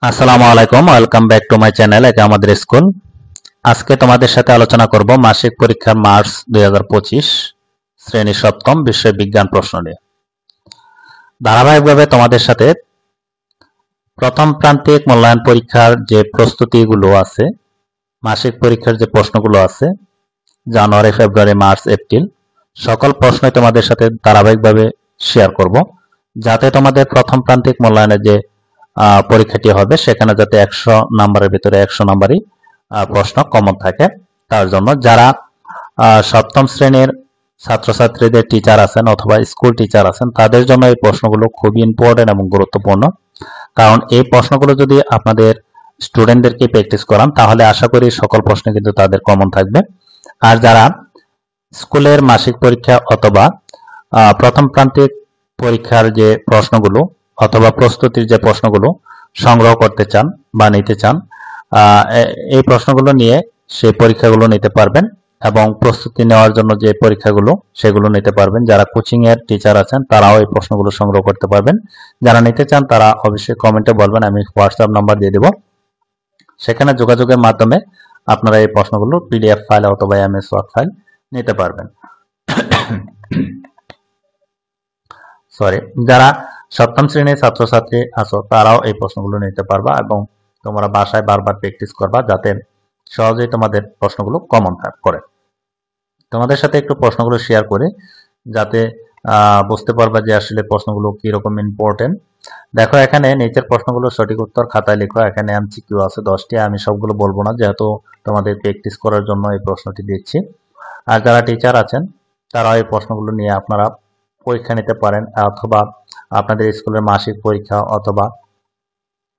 আসসালামু আলাইকুম, welcome back to my channel. এটা আমাদের স্কুল। আজকে তোমাদের সাথে আলোচনা করব মাসিক পরীক্ষার মার্চ 2025 শ্রেণী সপ্তম বিষয় বিজ্ঞান প্রশ্ন নিয়ে। ধারাবাহিকভাবে তোমাদের সাথে প্রথম প্রান্তিক মূল্যায়ন পরীক্ষার যে প্রস্তুতিগুলো আছে, মাসিক পরীক্ষার যে প্রশ্নগুলো আছে জানুয়ারি, ফেব্রুয়ারি, মার্চ, এপ্রিল, সকল প্রশ্নই তোমাদের সাথে ধারাবাহিকভাবে শেয়ার করব, যাতে তোমাদের প্রথম প্রান্তিক মূল্যায়নের যে পরীক্ষাটি হবে সেখানে যাতে 100 নাম্বারের ভিতরে 100 নাম্বারই প্রশ্ন কমন থাকে। তার জন্য যারা সপ্তম শ্রেণীর ছাত্রছাত্রীদের টিচার আছেন অথবা স্কুল টিচার আছেন, তাদের জন্য এই প্রশ্নগুলো খুবই ইম্পর্টেন্ট এবং গুরুত্বপূর্ণ। কারণ এই প্রশ্নগুলো যদি আপনাদের স্টুডেন্টদেরকে প্র্যাকটিস করান, তাহলে আশা করি সকল প্রশ্ন কিন্তু তাদের কমন থাকবে। আর যারা স্কুলের মাসিক পরীক্ষা অথবা প্রথম প্রান্তিক পরীক্ষার যে প্রশ্নগুলো অথবা প্রস্তুতির যে প্রশ্নগুলো সংগ্রহ করতে চান বা নিতে চান, এই প্রশ্নগুলো নিয়ে সেই পরীক্ষাগুলো নিতে পারবেন এবং প্রস্তুতি নেওয়ার জন্য যে পরীক্ষাগুলো সেগুলো নিতে পারবেন। যারা কোচিং এর টিচার আছেন তারাও এই প্রশ্নগুলো সংগ্রহ করতে পারবেন। যারা নিতে চান তারা অবশ্যই কমেন্টে বলবেন, আমি হোয়াটসঅ্যাপ নাম্বার দিয়ে দেব। সেখানে যোগাযোগের মাধ্যমে আপনারা এই প্রশ্নগুলো পিডিএফ ফাইল অথবা এমএস ওয়ার্ড ফাইল নিতে পারবেন। যারা সপ্তম শ্রেণীর ছাত্রছাত্রী আছো তারাও এই প্রশ্নগুলো নিতে পারবা এবং তোমরা বাসায় বারবার প্র্যাকটিস করবা, যাতে সহজেই তোমাদের প্রশ্নগুলো কমন করে। তোমাদের সাথে একটু প্রশ্নগুলো শেয়ার করে যাতে বুঝতে পারবা যে আসলে প্রশ্নগুলো কিরকম ইম্পর্টেন্ট। দেখো, এখানে নিচের প্রশ্নগুলো সঠিক উত্তর খাতায় লিখো। এখানে এমসিকিউ আছে 10টি। আমি সবগুলো বলবো না, যেহেতু তোমাদের প্র্যাকটিস করার জন্য এই প্রশ্নটি দিচ্ছি। আর যারা টিচার আছেন তারাও এই প্রশ্নগুলো নিয়ে আপনারা পরীক্ষা নিতে পারেন, অথবা আপনাদের স্কুলের মাসিক পরীক্ষা অথবা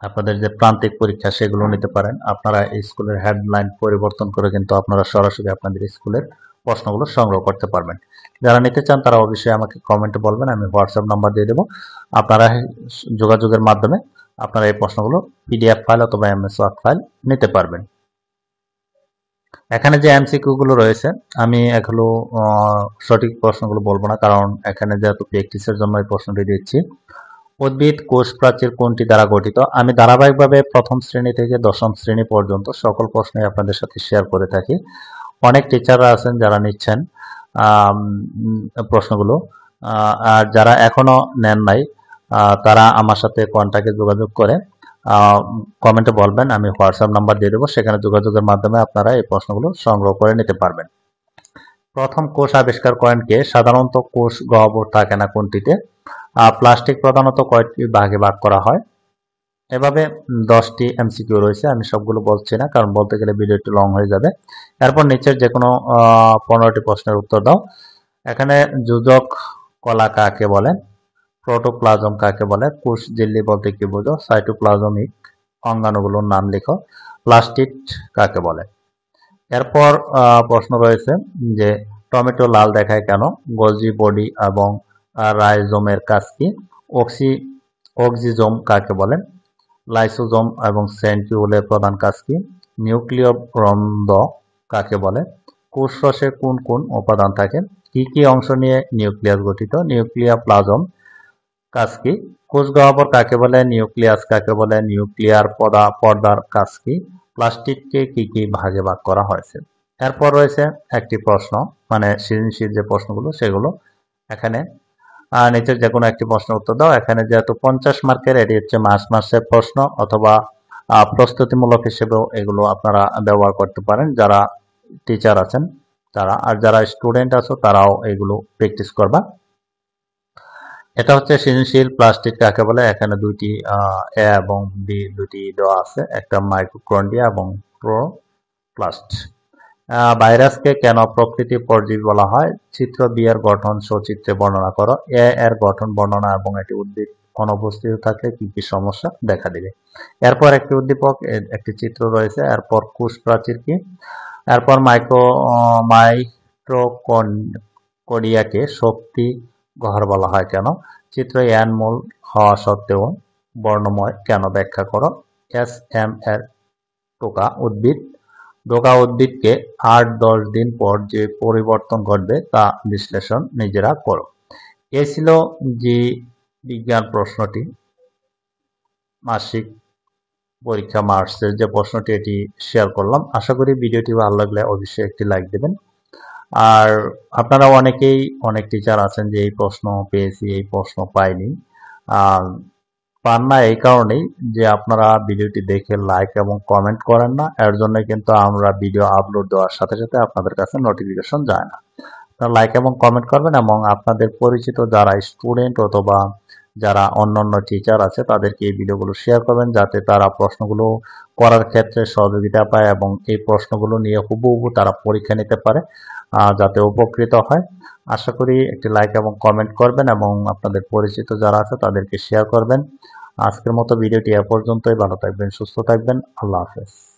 আপনাদের যে প্রান্তিক পরীক্ষা সেগুলো নিতে পারেন। আপনারা এই স্কুলের হেডলাইন পরিবর্তন করে কিন্তু আপনারা সরাসরি আপনাদের স্কুলের প্রশ্নগুলো সংগ্রহ করতে পারবেন। যারা নিতে চান তারা অবশ্যই আমাকে কমেন্টে বলবেন, আমি হোয়াটসঅ্যাপ নাম্বার দিয়ে দেবো। আপনারা যোগাযোগের মাধ্যমে আপনারা এই প্রশ্নগুলো পিডিএফ ফাইল অথবা এমএস ওয়ার্ড ফাইল নিতে পারবেন। এখানে যে এমসিকিউ গুলো রয়েছে, আমি এগুলো সঠিক প্রশ্নগুলো বলবো না, কারণ এখানে যেহেতু প্র্যাকটিসের জন্য এই প্রশ্নটি দিচ্ছি। উদ্ভিদ কোষ প্রাচীর কোনটি দ্বারা গঠিত? আমি ধারাবাহিকভাবে প্রথম শ্রেণী থেকে দশম শ্রেণী পর্যন্ত সকল প্রশ্নই আপনাদের সাথে শেয়ার করে থাকি। অনেক টিচাররা আছেন যারা নিচ্ছেন প্রশ্নগুলো, আর যারা এখনো নেন নাই তারা আমার সাথে কন্ট্যাক্টে যোগাযোগ করে কমেন্টে বলবেন, আমি হোয়াটসঅ্যাপ নাম্বার দিয়ে দেবো। সেখানে যোগাযোগের মাধ্যমে আপনারা এই প্রশ্নগুলো সংগ্রহ করে নিতে পারবেন। প্রথম কোষ আবিষ্কার করেন কে? সাধারণত কোষ গহ্বর থাকে না কোনটিতে? প্লাস্টিক প্রধানত কয়টি ভাগে ভাগ করা হয়? এভাবে 10টি এমসিকিউ রয়েছে। আমি সবগুলো বলছি না, কারণ বলতে গেলে ভিডিও একটু লং হয়ে যাবে। এরপর নিচের যে কোনো 15টি প্রশ্নের উত্তর দাও। এখানে যোজক কলা কাকে বলে? প্রোটোপ্লাজম কাকে বলে? কোষ ঝিল্লি বলতে কি বোঝো? সাইটোপ্লাজমিক অঙ্গাণুগুলোর নাম লিখো। প্লাস্টিড কাকে বলে? এরপর প্রশ্ন রয়েছে যে টমেটো লাল দেখায় কেন? গোলজি বডি এবং রাইজোমের কাজ কি? অক্সিজোম কাকে বলে? লাইসোজোম এবং সেন্ট্রিওলের প্রধান কাজ কি? নিউক্লিয় রন্ধ্র কাকে বলে? কোষ রসে কোন কোন উপাদান থাকে? কি কি অংশ নিয়ে নিউক্লিয়াস গঠিত? নিউক্লিয়াপ্লাজম কাজ কি? কোষ গহ্বর কাকে বলে? নিউক্লিয়াস কাকে বলে? নিউক্লিয়ার পর্দার কাজ কি? প্লাস্টিককে কি কি ভাগে ভাগ করা হয়েছে? এরপর রয়েছে একটি প্রশ্ন, মানে সৃজনশীল যে প্রশ্নগুলো সেগুলো। এখানে নিচের যে কোনো একটি প্রশ্নের উত্তর দাও। এখানে যেহেতু 50 মার্কের, এটি হচ্ছে মাসের প্রশ্ন অথবা প্রস্তুতিমূলক হিসেবেও এগুলো আপনারা ব্যবহার করতে পারেন যারা টিচার আছেন তারা। আর যারা স্টুডেন্ট আছো তারাও এগুলো প্র্যাকটিস করবা। এটা হচ্ছে সৃজনশীল। প্লাস্টিক কাকে বলে? এখানে দুইটি এ এবং বি দুটি দেওয়া আছে, একটা মাইটোকন্ড্রিয়া এবং ক্লোরোপ্লাস্ট। ভাইরাসকে কেন প্রকৃতি পরজীবী বলা হয়? চিত্র বি এর গঠন সচিত্রে বর্ণনা করো। এ এর গঠন বর্ণনা এবং এটি উদ্ভিদ অনুপস্থিত থাকলে কি কি সমস্যা দেখা দিবে? এরপর একটি উদ্দীপক, একটি চিত্র রয়েছে। এরপর কোষ প্রাচীর কি? এরপর মাইটোকন্ড্রিয়াকে শক্তি গহ্বর বলা হয় কেন? চিত্র এন মূল হওয়া সত্ত্বেও বর্ণময় কেন ব্যাখ্যা করো। এস এম এর ডোকা উদ্ভিদকে 8-10 দিন পর যে পরিবর্তন ঘটবে তা বিশ্লেষণ নিজেরা করো। এ ছিল যে বিজ্ঞান প্রশ্নটি মাসিক পরীক্ষা মার্চের যে প্রশ্নটি এটি শেয়ার করলাম। আশা করি ভিডিওটি ভালো লাগলে অবশ্যই একটি লাইক দেবেন। আর আপনারা অনেকেই অনেক টিচার আছেন যে এই প্রশ্ন পেয়েছি, এই প্রশ্ন পাইনি। পান না এই কারণেই যে আপনারা ভিডিওটি দেখে লাইক এবং কমেন্ট করেন না। এর জন্য কিন্তু আমরা ভিডিও আপলোড দেওয়ার সাথে সাথে আপনাদের কাছে নোটিফিকেশন যায় না। লাইক এবং কমেন্ট করবেন এবং আপনাদের পরিচিত যারা স্টুডেন্ট অথবা যারা অন্যান্য টিচার আছে তাদেরকে এই ভিডিওগুলো শেয়ার করবেন, যাতে তারা প্রশ্নগুলো করার ক্ষেত্রে সহযোগিতা পায় এবং এই প্রশ্নগুলো নিয়ে হুবহু তারা পরীক্ষা নিতে পারে, যাতে উপকৃত হয়। আশা করি একটি লাইক এবং কমেন্ট করবেন এবং আপনাদের পরিচিত যারা আছে তাদেরকে শেয়ার করবেন। আজকের মতো ভিডিওটি এ পর্যন্তই। ভালো থাকবেন, সুস্থ থাকবেন। আল্লাহ হাফেজ।